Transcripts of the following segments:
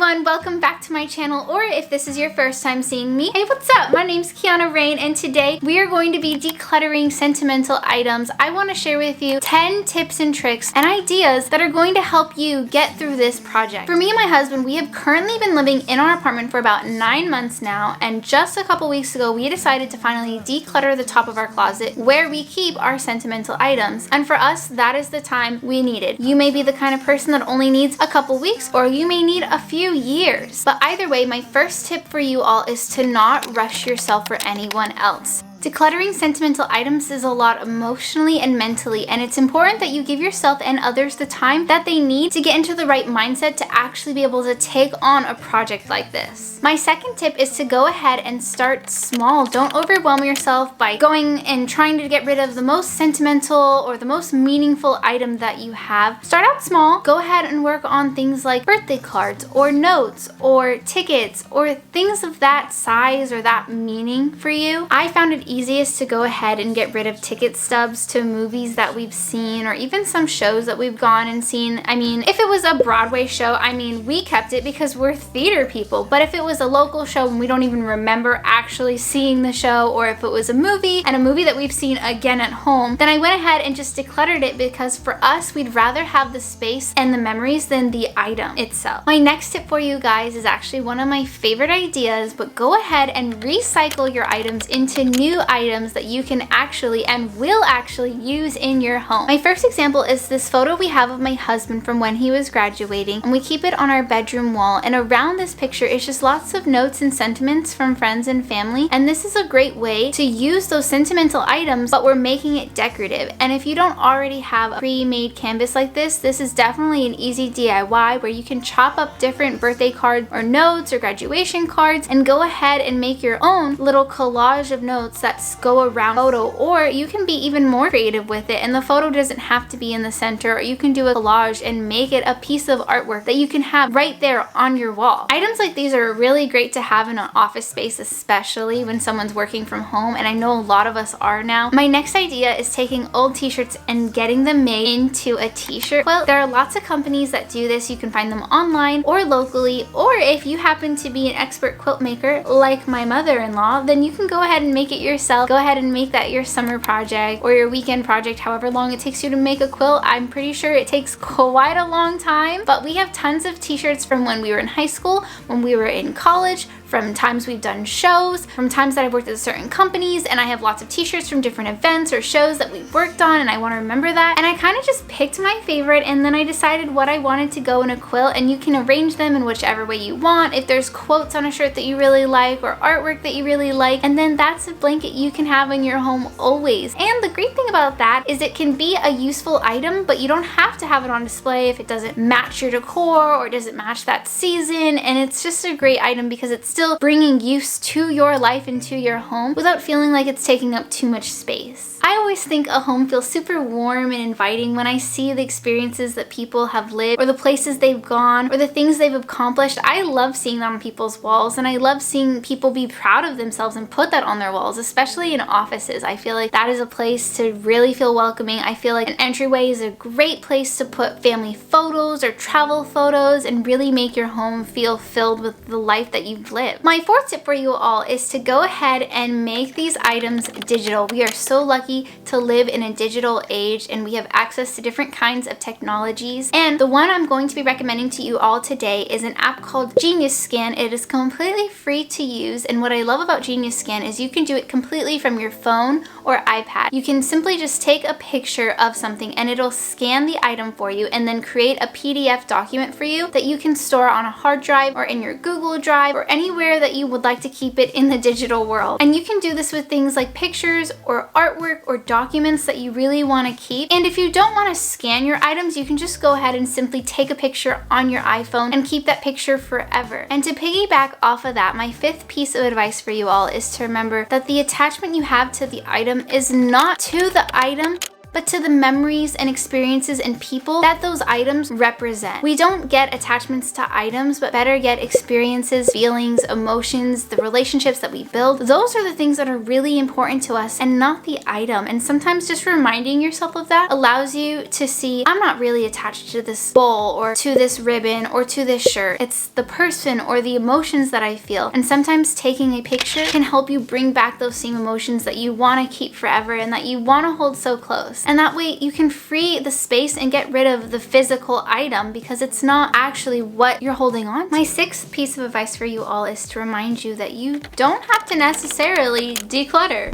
everyone, welcome back to my channel, or if this is your first time seeing me, hey, what's up? My name's Kiana Rain, and today we are going to be decluttering sentimental items. I want to share with you 10 tips and tricks and ideas that are going to help you get through this project. For me and my husband, we have currently been living in our apartment for about 9 months now, and just a couple weeks ago, we decided to finally declutter the top of our closet where we keep our sentimental items. And for us, that is the time we needed. You may be the kind of person that only needs a couple weeks, or you may need a few years. But either way, my first tip for you all is to not rush yourself or anyone else. Decluttering sentimental items is a lot emotionally and mentally, and it's important that you give yourself and others the time that they need to get into the right mindset to actually be able to take on a project like this. My second tip is to go ahead and start small. Don't overwhelm yourself by going and trying to get rid of the most sentimental or the most meaningful item that you have. Start out small. Go ahead and work on things like birthday cards or notes or tickets or things of that size or that meaning for you. I found it easiest to go ahead and get rid of ticket stubs to movies that we've seen or even some shows that we've gone and seen. I mean, if it was a Broadway show, I mean, we kept it because we're theater people. But if it was a local show and we don't even remember actually seeing the show, or if it was a movie and a movie that we've seen again at home, then I went ahead and just decluttered it because for us, we'd rather have the space and the memories than the item itself. My next tip for you guys is actually one of my favorite ideas, but go ahead and recycle your items into new items that you can actually and will actually use in your home. My first example is this photo we have of my husband from when he was graduating, and we keep it on our bedroom wall, and around this picture is just lots of notes and sentiments from friends and family, and this is a great way to use those sentimental items, but we're making it decorative. And if you don't already have a pre-made canvas like this is definitely an easy DIY where you can chop up different birthday cards or notes or graduation cards and go ahead and make your own little collage of notes that go around the photo, or you can be even more creative with it and the photo doesn't have to be in the center, or you can do a collage and make it a piece of artwork that you can have right there on your wall. Items like these are really great to have in an office space, especially when someone's working from home, and I know a lot of us are now. My next idea is taking old t-shirts and getting them made into a t-shirt. Well, there are lots of companies that do this. You can find them online or locally, or if you happen to be an expert quilt maker like my mother-in-law, then you can go ahead and make it yourself. Go ahead and make that your summer project or your weekend project, however long it takes you to make a quilt. I'm pretty sure it takes quite a long time, but we have tons of t-shirts from when we were in high school, when we were in college, from times we've done shows, from times that I've worked at certain companies, and I have lots of t-shirts from different events or shows that we've worked on, and I want to remember that. And I kind of just picked my favorite, and then I decided what I wanted to go in a quilt, and you can arrange them in whichever way you want. If there's quotes on a shirt that you really like or artwork that you really like, and then that's a blanket you can have in your home always. And the great thing about that is it can be a useful item, but you don't have to have it on display if it doesn't match your decor or doesn't match that season, and it's just a great item because it's still bringing use to your life and to your home without feeling like it's taking up too much space. I always think a home feels super warm and inviting when I see the experiences that people have lived or the places they've gone or the things they've accomplished. I love seeing that on people's walls, and I love seeing people be proud of themselves and put that on their walls, especially in offices. I feel like that is a place to really feel welcoming. I feel like an entryway is a great place to put family photos or travel photos and really make your home feel filled with the life that you've lived. My fourth tip for you all is to go ahead and make these items digital. We are so lucky to live in a digital age, and we have access to different kinds of technologies. And the one I'm going to be recommending to you all today is an app called Genius Scan. It is completely free to use, and what I love about Genius Scan is you can do it completely from your phone or iPad. You can simply just take a picture of something and it'll scan the item for you and then create a PDF document for you that you can store on a hard drive or in your Google Drive or anywhere that you would like to keep it in the digital world. And you can do this with things like pictures or artwork or documents that you really want to keep. And if you don't want to scan your items, you can just go ahead and simply take a picture on your iPhone and keep that picture forever. And to piggyback off of that, my fifth piece of advice for you all is to remember that the attachment you have to the item is not to the item, but to the memories and experiences and people that those items represent. We don't get attachments to items, but better get experiences, feelings, emotions, the relationships that we build. Those are the things that are really important to us and not the item. And sometimes just reminding yourself of that allows you to see, I'm not really attached to this bowl or to this ribbon or to this shirt. It's the person or the emotions that I feel. And sometimes taking a picture can help you bring back those same emotions that you want to keep forever and that you want to hold so close. And that way you can free the space and get rid of the physical item because it's not actually what you're holding on to. My sixth piece of advice for you all is to remind you that you don't have to necessarily declutter.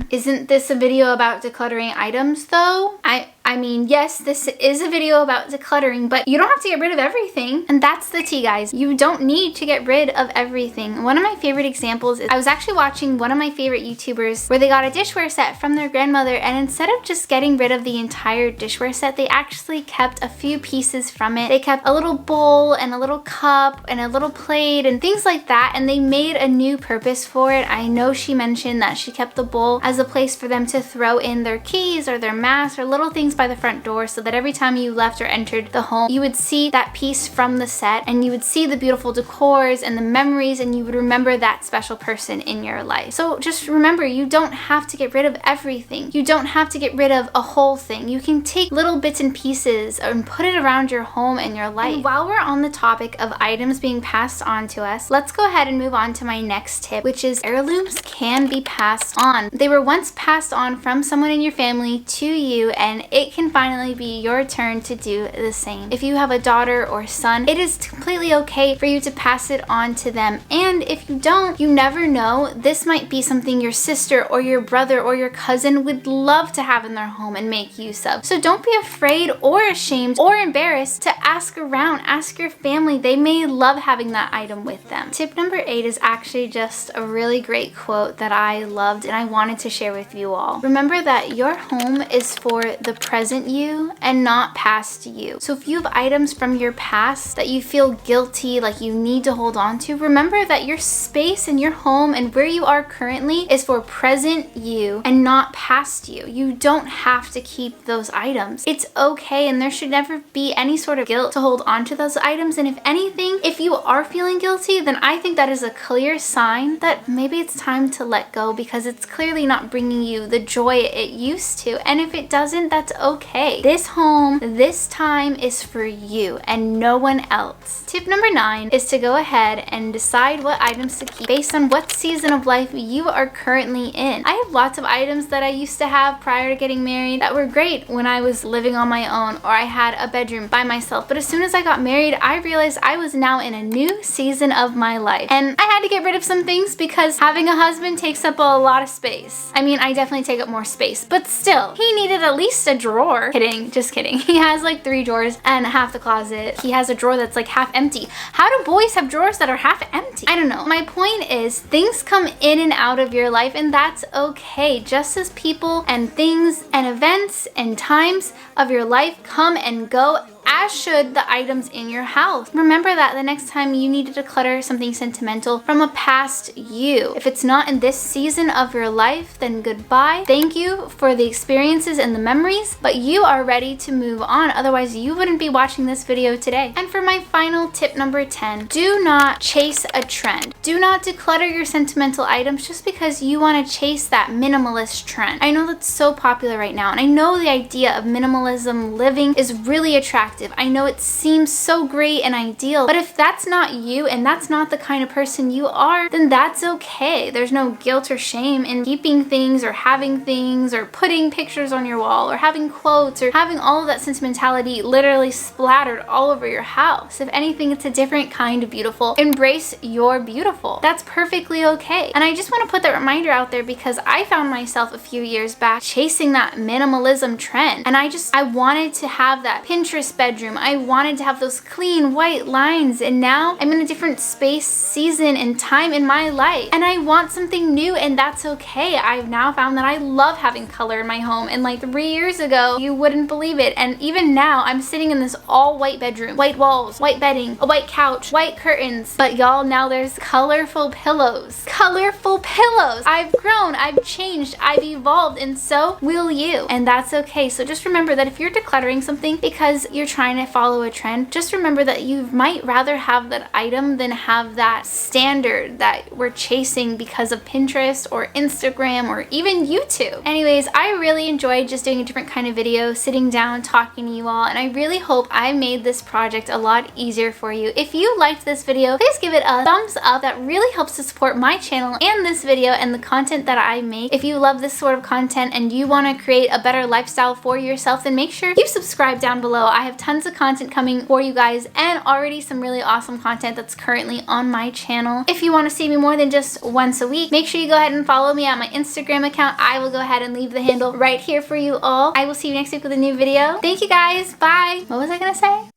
Isn't this a video about decluttering items though? I mean, yes, this is a video about decluttering, but you don't have to get rid of everything. And that's the tea, guys. You don't need to get rid of everything. One of my favorite examples is I was actually watching one of my favorite YouTubers where they got a dishware set from their grandmother, and instead of just getting rid of the entire dishware set, they actually kept a few pieces from it. They kept a little bowl and a little cup and a little plate and things like that, and they made a new purpose for it. I know she mentioned that she kept the bowl as a place for them to throw in their keys or their masks or little things by the front door, so that every time you left or entered the home, you would see that piece from the set and you would see the beautiful decors and the memories, and you would remember that special person in your life. So just remember, you don't have to get rid of everything. You don't have to get rid of a whole thing. You can take little bits and pieces and put it around your home and your life. And while we're on the topic of items being passed on to us, let's go ahead and move on to my next tip, which is heirlooms can be passed on. They were once passed on from someone in your family to you, and it can finally be your turn to do the same. If you have a daughter or son, it is completely okay for you to pass it on to them. And if you don't, you never know, this might be something your sister or your brother or your cousin would love to have in their home and make use of. So don't be afraid or ashamed or embarrassed to ask around. Ask your family. They may love having that item with them. Tip number 8 is actually just a really great quote that I loved and I wanted to share with you all. Remember that your home is for the present you and not past you. So if you have items from your past that you feel guilty, like you need to hold on to, remember that your space and your home and where you are currently is for present you and not past you. You don't have to keep those items. It's okay, and there should never be any sort of guilt to hold on to those items. And if anything, if you are feeling guilty, then I think that is a clear sign that maybe it's time to let go, because it's clearly not bringing you the joy it used to. And if it doesn't, that's okay. This home, this time is for you and no one else. Tip number 9 is to go ahead and decide what items to keep based on what season of life you are currently in. I have lots of items that I used to have prior to getting married that were great when I was living on my own or I had a bedroom by myself. But as soon as I got married, I realized I was now in a new season of my life. And I had to get rid of some things because having a husband takes up a lot of space. I mean, I definitely take up more space, but still, he needed at least a drawer. Kidding, just kidding. He has like 3 drawers and half the closet. He has a drawer that's like half empty. How do boys have drawers that are half empty? I don't know. My point is, things come in and out of your life, and that's okay. Just as people and things and events and times of your life come and go, as should the items in your house. Remember that the next time you need to declutter something sentimental from a past you. If it's not in this season of your life, then goodbye. Thank you for the experiences and the memories, but you are ready to move on. Otherwise, you wouldn't be watching this video today. And for my final tip number 10, do not chase a trend. Do not declutter your sentimental items just because you want to chase that minimalist trend. I know that's so popular right now, and I know the idea of minimalism living is really attractive. I know it seems so great and ideal, but if that's not you and that's not the kind of person you are, then that's okay. There's no guilt or shame in keeping things or having things or putting pictures on your wall or having quotes or having all of that sentimentality literally splattered all over your house. If anything, it's a different kind of beautiful. Embrace your beautiful. That's perfectly okay. And I just want to put that reminder out there because I found myself a few years back chasing that minimalism trend, and I wanted to have that Pinterest bedroom bedroom. I wanted to have those clean white lines, and now I'm in a different space, season, and time in my life, and I want something new, and that's okay. I've now found that I love having color in my home, and like 3 years ago, you wouldn't believe it, and even now, I'm sitting in this all white bedroom, white walls, white bedding, a white couch, white curtains, but y'all, now there's colorful pillows. Colorful pillows! I've grown, I've changed, I've evolved, and so will you, and that's okay. So just remember that if you're decluttering something because you're trying to follow a trend, just remember that you might rather have that item than have that standard that we're chasing because of Pinterest or Instagram or even YouTube. Anyways, I really enjoyed just doing a different kind of video, sitting down, talking to you all, and I really hope I made this project a lot easier for you. If you liked this video, please give it a thumbs up. That really helps to support my channel and this video and the content that I make. If you love this sort of content and you want to create a better lifestyle for yourself, then make sure you subscribe down below. I have tons of content coming for you guys and already some really awesome content that's currently on my channel. If you want to see me more than just once a week, make sure you go ahead and follow me on my Instagram account. I will go ahead and leave the handle right here for you all. I will see you next week with a new video. Thank you guys. Bye. What was I gonna say?